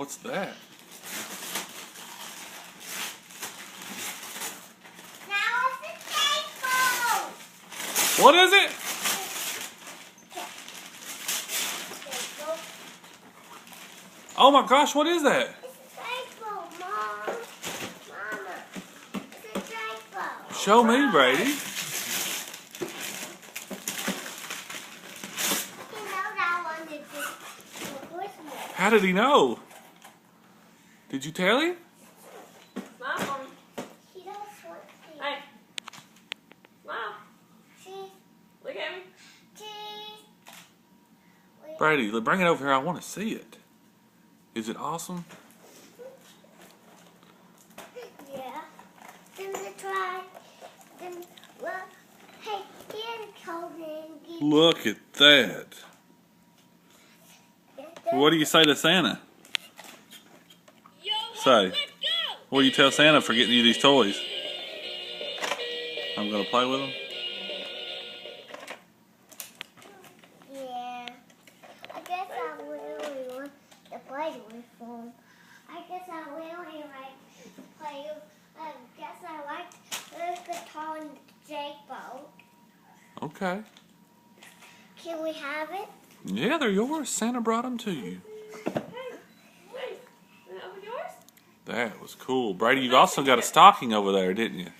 What's that? Now it's a table. What is it? Table. Oh my gosh, what is that? It's a table, Mom. Mama. It's a table. Show me, Brady. You know that one is just for Christmas. How did he know? Did you tell him? Smile. She does want to. Hey. Smile. Cheese. Look at me. Cheese. Brady, bring it over here. I want to see it. Is it awesome? Yeah. Then the try. Then look. Hey, here's Colin. Look at that. What do you say to Santa? Say, what do you tell Santa for getting you these toys? I'm going to play with them? Yeah. I guess I really want to play with them. I guess I really like to play with. I guess I like the guitar and the J-boat. Okay. Can we have it? Yeah, they're yours. Santa brought them to you. Hey. Is that over yours? That was cool. Brady, you also got a stocking over there, didn't you?